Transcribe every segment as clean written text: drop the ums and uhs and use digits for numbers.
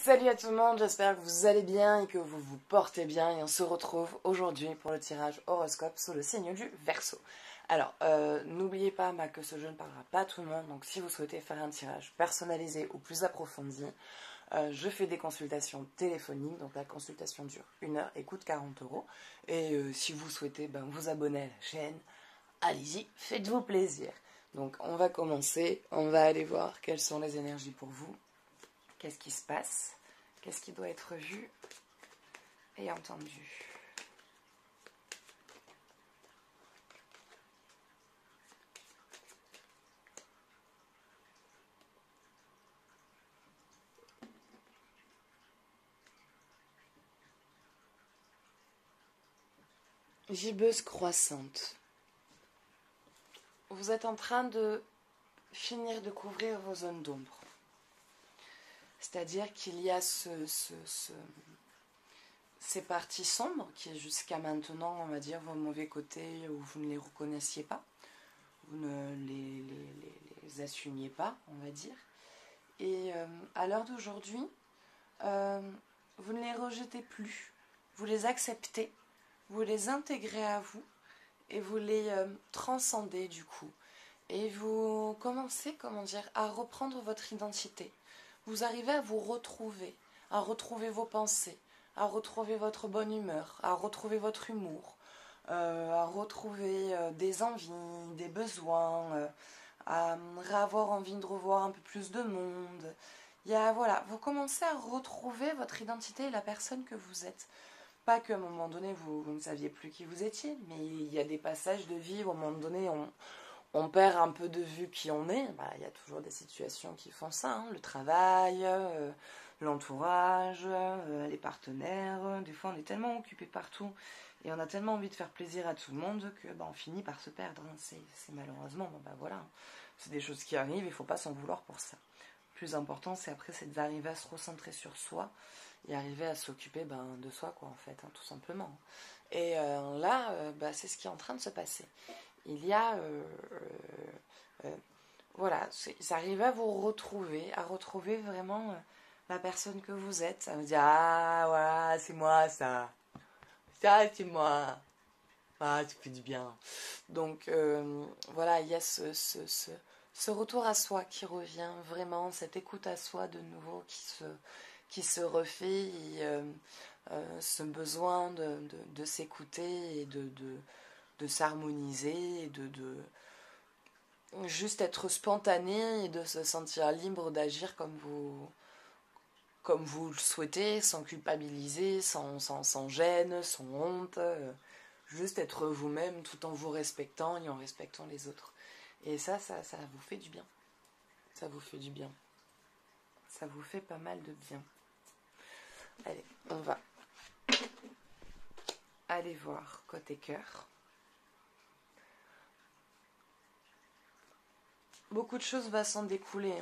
Salut à tout le monde, j'espère que vous allez bien et que vous vous portez bien et on se retrouve aujourd'hui pour le tirage horoscope sous le signe du Verseau. Alors, n'oubliez pas que ce jeu ne parlera pas à tout le monde, donc si vous souhaitez faire un tirage personnalisé ou plus approfondi, je fais des consultations téléphoniques, donc la consultation dure 1 heure et coûte 40 euros. Et si vous souhaitez vous abonner à la chaîne, allez-y, faites-vous plaisir. Donc on va commencer, on va aller voir quelles sont les énergies pour vous. Qu'est-ce qui se passe? Qu'est-ce qui doit être vu et entendu? Gibbeuse croissante. Vous êtes en train de finir de couvrir vos zones d'ombre. C'est-à-dire qu'il y a ces parties sombres qui jusqu'à maintenant, on va dire, vos mauvais côtés où vous ne les reconnaissiez pas, vous ne les assumiez pas, on va dire. Et à l'heure d'aujourd'hui, vous ne les rejetez plus, vous les acceptez, vous les intégrez à vous et vous les transcendez du coup. Et vous commencez, à reprendre votre identité. Vous arrivez à vous retrouver, à retrouver vos pensées, à retrouver votre bonne humeur, à retrouver votre humour, à retrouver des envies, des besoins, à avoir envie de revoir un peu plus de monde. Voilà, vous commencez à retrouver votre identité et la personne que vous êtes. Pas qu'à un moment donné, vous ne saviez plus qui vous étiez, mais il y a des passages de vie où à un moment donné, on perd un peu de vue qui on est. Il y a toujours des situations qui font ça, hein, le travail, l'entourage, les partenaires. Des fois, on est tellement occupé partout et on a tellement envie de faire plaisir à tout le monde que on finit par se perdre. Hein. C'est malheureusement, voilà. C'est des choses qui arrivent, il ne faut pas s'en vouloir pour ça. Le plus important, c'est d'arriver à se recentrer sur soi et arriver à s'occuper de soi, quoi, en fait, hein, tout simplement. Et là, c'est ce qui est en train de se passer. Il y a, voilà, ils arrivent à vous retrouver, vraiment la personne que vous êtes, à vous dire, ah, voilà, c'est moi, ça, c'est moi, ah, tu fais du bien. Donc, voilà, il y a ce retour à soi qui revient, vraiment, cette écoute à soi de nouveau qui se refait, et ce besoin de s'écouter et de s'harmoniser, et de juste être spontané et de se sentir libre d'agir comme vous le souhaitez, sans culpabiliser, sans gêne, sans honte, juste être vous-même tout en vous respectant et en respectant les autres. Et ça vous fait du bien. Ça vous fait du bien. Ça vous fait pas mal de bien. Allez, on va aller voir côté cœur. Beaucoup de choses vont s'en découler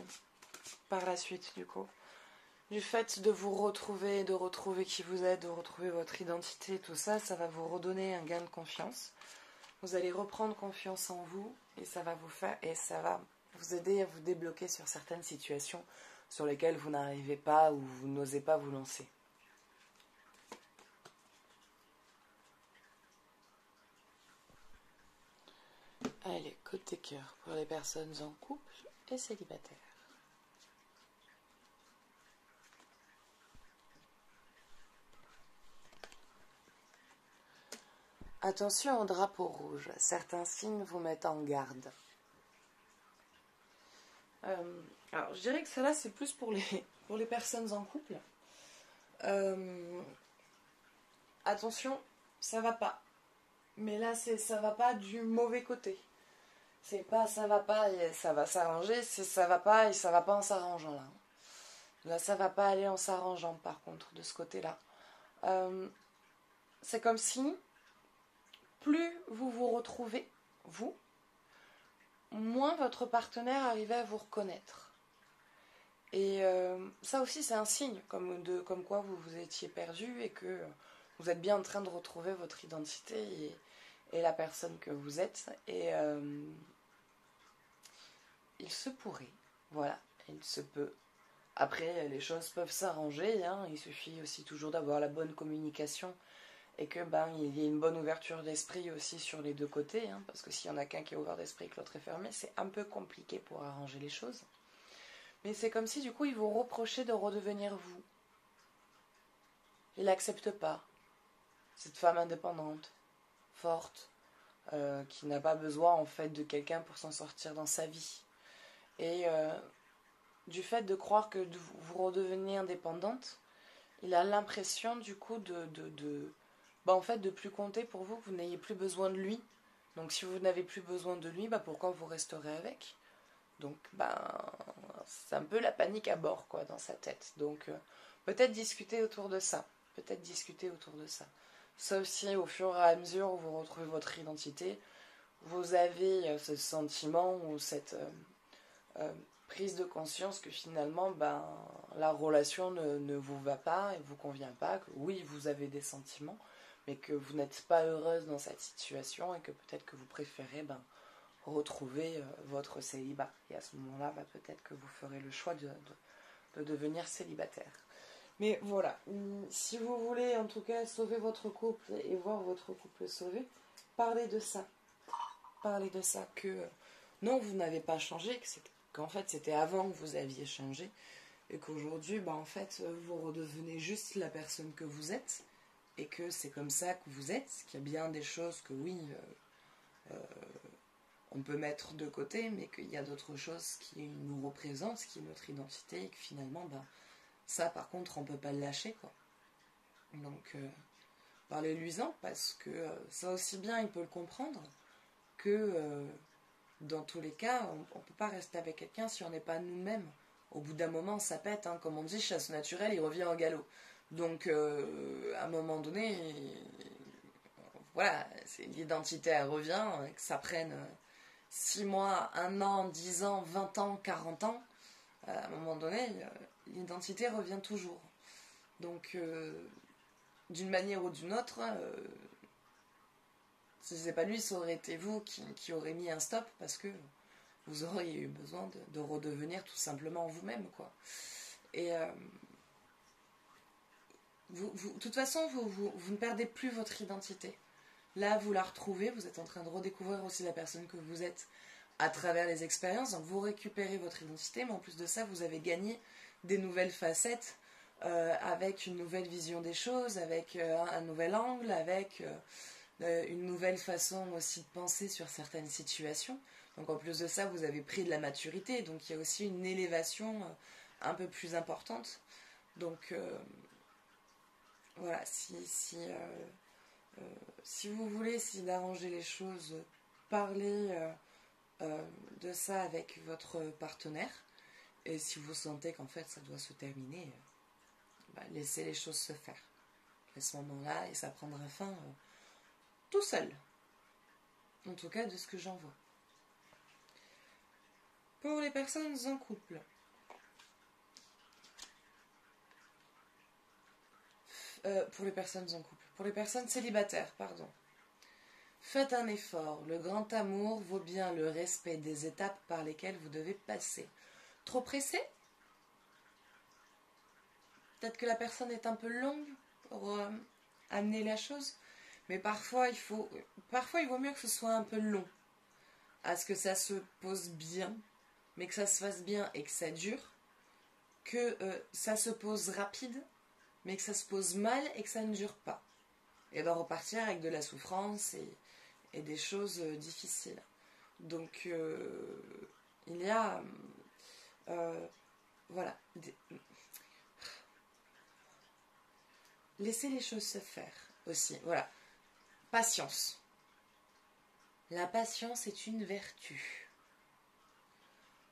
par la suite, du coup. Du fait de vous retrouver, de retrouver qui vous êtes, de retrouver votre identité, tout ça, ça va vous redonner un gain de confiance. Vous allez reprendre confiance en vous et ça va vous aider à vous débloquer sur certaines situations sur lesquelles vous n'arrivez pas ou vous n'osez pas vous lancer. Allez, côté cœur pour les personnes en couple et célibataires. Attention au drapeau rouge, certains signes vous mettent en garde. Alors, je dirais que cela c'est plus pour les personnes en couple. Attention, ça va pas. Mais là, ça va pas du mauvais côté. C'est pas ça va pas et ça va s'arranger, c'est ça va pas et ça va pas en s'arrangeant là. Là, ça va pas aller en s'arrangeant par contre de ce côté-là. C'est comme si plus vous vous retrouvez, vous, moins votre partenaire arrivait à vous reconnaître. Et ça aussi, c'est un signe comme quoi vous vous étiez perdu et que vous êtes bien en train de retrouver votre identité et la personne que vous êtes. Et il se pourrait, voilà, il se peut Après, les choses peuvent s'arranger, hein. Il suffit aussi toujours d'avoir la bonne communication et que il y ait une bonne ouverture d'esprit aussi sur les deux côtés, hein, parce que s'il y en a qu'un qui est ouvert d'esprit et que l'autre est fermé, c'est un peu compliqué pour arranger les choses. Mais c'est comme si du coup il vous reprochait de redevenir vous. Il n'accepte pas cette femme indépendante, forte, qui n'a pas besoin en fait de quelqu'un pour s'en sortir dans sa vie. Et du fait de croire que vous redevenez indépendante, il a l'impression du coup en fait, de plus compter pour vous, que vous n'ayez plus besoin de lui. Donc si vous n'avez plus besoin de lui, pourquoi vous resterez avec? Donc c'est un peu la panique à bord quoi dans sa tête. Donc peut-être discuter autour de ça. Peut-être discuter autour de ça. Sauf si au fur et à mesure où vous retrouvez votre identité, vous avez ce sentiment ou cette prise de conscience que finalement la relation ne vous va pas et ne vous convient pas, que oui vous avez des sentiments, mais que vous n'êtes pas heureuse dans cette situation et que peut-être que vous préférez retrouver votre célibat. Et à ce moment-là, peut-être que vous ferez le choix de devenir célibataire. Mais voilà, si vous voulez en tout cas sauver votre couple et voir votre couple sauvé, parlez de ça. Parlez de ça, que non, vous n'avez pas changé, qu'en fait c'était avant que vous aviez changé, et qu'aujourd'hui, en fait, vous redevenez juste la personne que vous êtes, et que c'est comme ça que vous êtes, qu'il y a bien des choses que oui, on peut mettre de côté, mais qu'il y a d'autres choses qui nous représentent, qui est notre identité, et que finalement, ça par contre, on peut pas le lâcher, quoi. Donc, parlez-lui-en, parce que ça aussi bien, il peut le comprendre, que dans tous les cas, on ne peut pas rester avec quelqu'un si on n'est pas nous-mêmes. Au bout d'un moment, ça pète, hein, comme on dit, chasse naturelle, il revient au galop. Donc, à un moment donné, voilà, l'identité, elle revient, que ça prenne 6 mois, 1 an, 10 ans, 20 ans, 40 ans, à un moment donné, l'identité revient toujours. Donc, d'une manière ou d'une autre, si c'est pas lui, ça aurait été vous qui aurez mis un stop, parce que vous auriez eu besoin de redevenir tout simplement vous-même, quoi. Et de toute façon, vous ne perdez plus votre identité. Là, vous la retrouvez, vous êtes en train de redécouvrir aussi la personne que vous êtes à travers les expériences. Donc vous récupérez votre identité, mais en plus de ça, vous avez gagné des nouvelles facettes, avec une nouvelle vision des choses, avec un nouvel angle, avec une nouvelle façon aussi de penser sur certaines situations. Donc en plus de ça, vous avez pris de la maturité, donc il y a aussi une élévation un peu plus importante. Donc voilà, si vous voulez essayer d'arranger les choses, parlez de ça avec votre partenaire. Et si vous sentez qu'en fait ça doit se terminer, laissez les choses se faire à ce moment-là, et ça prendra fin tout seul. En tout cas, de ce que j'en vois. Pour les personnes en couple, pour les personnes célibataires, pardon. Faites un effort, le grand amour vaut bien le respect des étapes par lesquelles vous devez passer. Trop pressé? Peut-être que la personne est un peu longue pour amener la chose, mais parfois il vaut mieux que ce soit un peu long, à ce que ça se pose bien, mais que ça se fasse bien et que ça dure, que ça se pose rapide, mais que ça se pose mal et que ça ne dure pas. Et d'en repartir avec de la souffrance et des choses difficiles. Donc, il y a... voilà. Laissez les choses se faire aussi. Voilà. Patience. La patience est une vertu.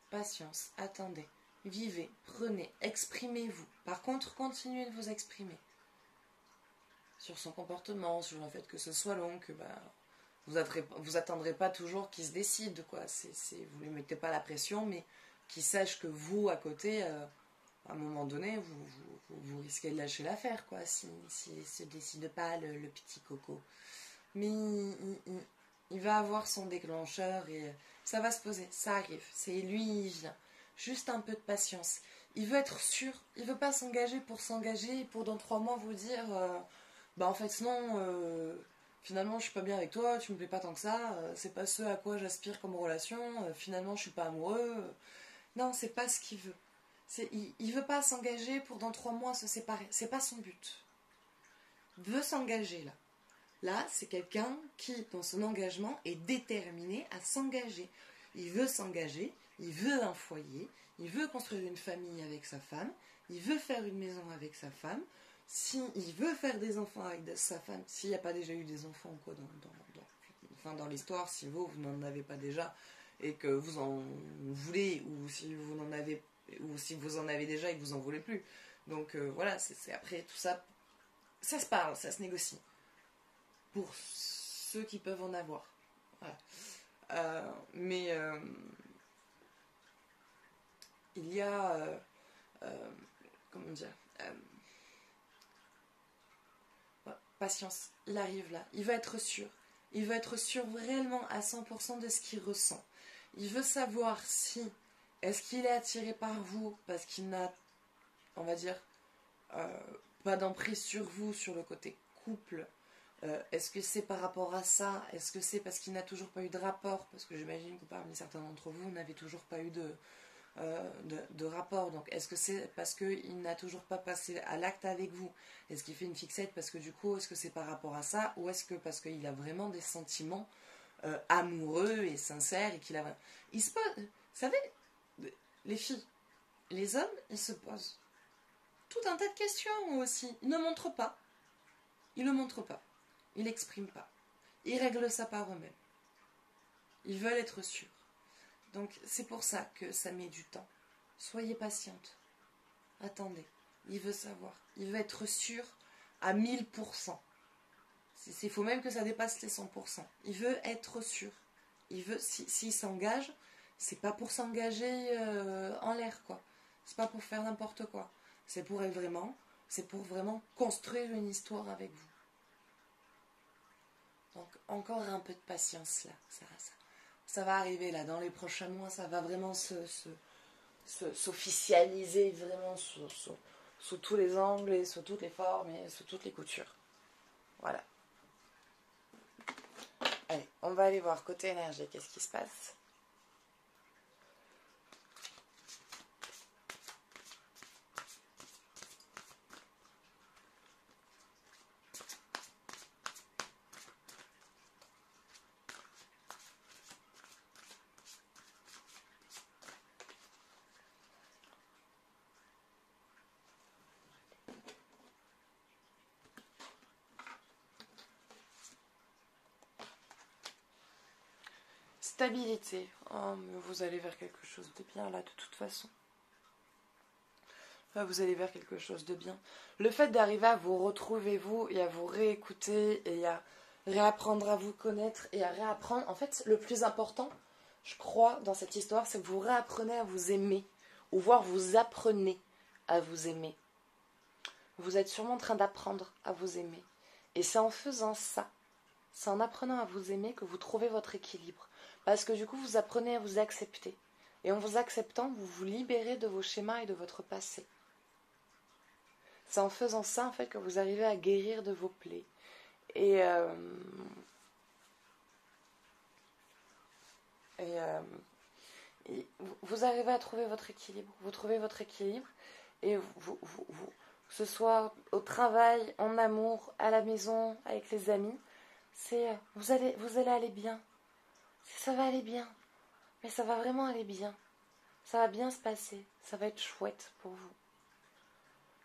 Patience, attendez, vivez, prenez, exprimez-vous. Par contre, continuez de vous exprimer. Sur son comportement, sur le fait que ce soit long, que vous attendrez pas toujours qu'il se décide, quoi. Vous lui mettez pas la pression, mais qu'il sache que vous, à côté, à un moment donné, vous risquez de lâcher l'affaire, quoi, s'il ne se décide pas, le petit coco. Mais il va avoir son déclencheur et ça va se poser, ça arrive. C'est lui, il vient. Juste un peu de patience. il veut être sûr, il veut pas s'engager pour s'engager et pour dans 3 mois vous dire bah en fait non, finalement je suis pas bien avec toi, tu me plais pas tant que ça, c'est pas ce à quoi j'aspire comme relation, finalement je suis pas amoureux. Non, c'est pas ce qu'il veut. Il veut pas s'engager pour dans 3 mois se séparer, c'est pas son but. Il veut s'engager là. Là, c'est quelqu'un qui, dans son engagement, est déterminé à s'engager. Il veut s'engager, il veut un foyer, il veut construire une famille avec sa femme, il veut faire une maison avec sa femme. S'il veut faire des enfants avec sa femme, s'il n'y a pas déjà eu des enfants ou quoi dans l'histoire, si vous n'en avez pas déjà et que vous en voulez, ou si vous en avez, ou si vous en avez déjà et que vous en voulez plus. Donc voilà, c'est après tout ça, ça se parle, ça se négocie. Pour ceux qui peuvent en avoir. Voilà. Mais il y a comment dire patience, il arrive là, il veut être sûr. Il veut être sûr réellement à 100% de ce qu'il ressent. Il veut savoir si est-ce qu'il est attiré par vous parce qu'il n'a, on va dire, pas d'emprise sur vous, sur le côté couple. Est-ce que c'est par rapport à ça? Est-ce que c'est parce qu'il n'a toujours pas eu de rapport? Parce que j'imagine que parmi certains d'entre vous, vous n'avez toujours pas eu de rapport. Donc est-ce que c'est parce qu'il n'a toujours pas passé à l'acte avec vous? Est-ce qu'il fait une fixette parce que du coup, est-ce que c'est par rapport à ça? Ou est-ce que parce qu'il a vraiment des sentiments amoureux et sincères et qu'il a... Il se pose... Vous savez, les filles, les hommes, ils se posent tout un tas de questions aussi. Ils ne montrent pas. Ils ne montrent pas. Ils n'expriment pas. Ils règlent ça par eux-mêmes. Ils veulent être sûrs. Donc c'est pour ça que ça met du temps. Soyez patiente. Attendez. Il veut savoir. Il veut être sûr à 1000%. Il faut même que ça dépasse les 100%. Il veut être sûr. Il veut, s'il s'engage, c'est pas pour s'engager en l'air, quoi. C'est pas pour faire n'importe quoi. C'est pour vraiment construire une histoire avec vous. Donc encore un peu de patience là, ça va arriver là, dans les prochains mois, ça va vraiment s'officialiser vraiment sous tous les angles et sous toutes les formes et sous toutes les coutures. Voilà. Allez, on va aller voir côté énergie, qu'est-ce qui se passe ? Stabilité. Oh, mais vous allez vers quelque chose de bien là, de toute façon. Vous allez vers quelque chose de bien. Le fait d'arriver à vous retrouver vous et à vous réécouter et à réapprendre à vous connaître et à réapprendre. En fait, le plus important, je crois, dans cette histoire, c'est que vous réapprenez à vous aimer. Ou voire vous apprenez à vous aimer. Vous êtes sûrement en train d'apprendre à vous aimer. Et c'est en faisant ça, c'est en apprenant à vous aimer que vous trouvez votre équilibre. Parce que du coup, vous apprenez à vous accepter. Et en vous acceptant, vous vous libérez de vos schémas et de votre passé. C'est en faisant ça, en fait, que vous arrivez à guérir de vos plaies. Et vous arrivez à trouver votre équilibre. Vous trouvez votre équilibre. Et que ce soit au travail, en amour, à la maison, avec les amis, vous allez aller bien. Ça va aller bien. Mais ça va vraiment aller bien. Ça va bien se passer. Ça va être chouette pour vous.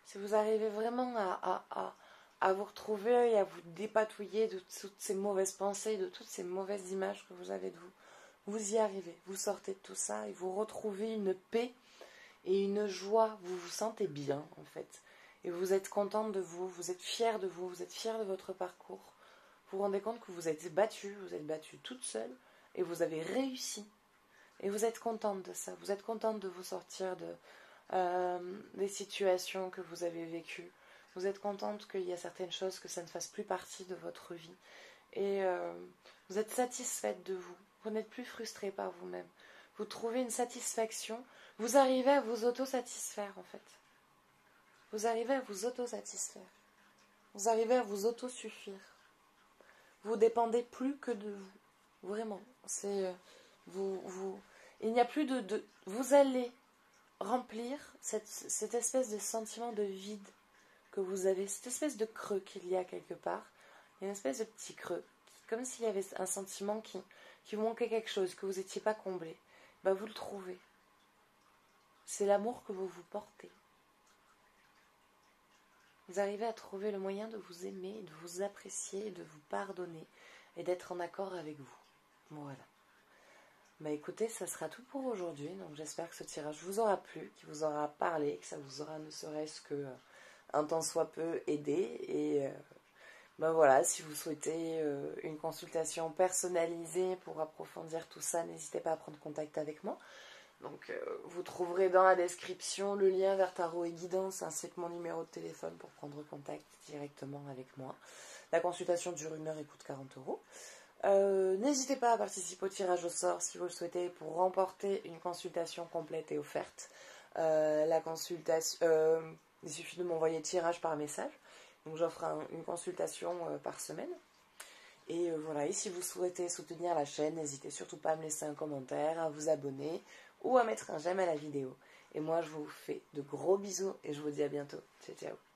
Si vous arrivez vraiment à vous retrouver et à vous dépatouiller de toutes ces mauvaises pensées, de toutes ces mauvaises images que vous avez de vous, vous y arrivez. Vous sortez de tout ça et vous retrouvez une paix et une joie. Vous vous sentez bien, en fait. Et vous êtes contente de vous, vous êtes fière de vous êtes fière de votre parcours. Vous vous rendez compte que vous êtes battue toute seule et vous avez réussi. Et vous êtes contente de ça. Vous êtes contente de vous sortir des situations que vous avez vécues. Vous êtes contente qu'il y a certaines choses que ça ne fasse plus partie de votre vie. Et vous êtes satisfaite de vous. Vous n'êtes plus frustrée par vous-même. vous trouvez une satisfaction, vous arrivez à vous auto-satisfaire en fait. Vous arrivez à vous auto-satisfaire. Vous arrivez à vous auto-suffire. Vous dépendez plus que de vous. Vraiment. C'est il n'y a plus de vous allez remplir cette espèce de sentiment de vide que vous avez, cette espèce de creux qu'il y a quelque part. Il y a une espèce de petit creux. Comme s'il y avait un sentiment qui vous manquait quelque chose, que vous n'étiez pas comblé. Ben vous le trouvez. C'est l'amour que vous vous portez. Vous arrivez à trouver le moyen de vous aimer, de vous apprécier, de vous pardonner et d'être en accord avec vous. Voilà. Bah écoutez, ça sera tout pour aujourd'hui. Donc j'espère que ce tirage vous aura plu, qu'il vous aura parlé, que ça vous aura ne serait-ce que un tant soit peu aidé. Et ben voilà, si vous souhaitez une consultation personnalisée pour approfondir tout ça, n'hésitez pas à prendre contact avec moi. Donc vous trouverez dans la description le lien vers Tarot et Guidance ainsi que mon numéro de téléphone pour prendre contact directement avec moi. La consultation dure 1 heure et coûte 40 €. N'hésitez pas à participer au tirage au sort si vous le souhaitez pour remporter une consultation complète et offerte. La consultation, il suffit de m'envoyer tirage par message. Donc j'offre une consultation par semaine. Et voilà, et si vous souhaitez soutenir la chaîne, n'hésitez surtout pas à me laisser un commentaire, à vous abonner ou à mettre un j'aime à la vidéo. Et moi je vous fais de gros bisous et je vous dis à bientôt. Ciao ciao.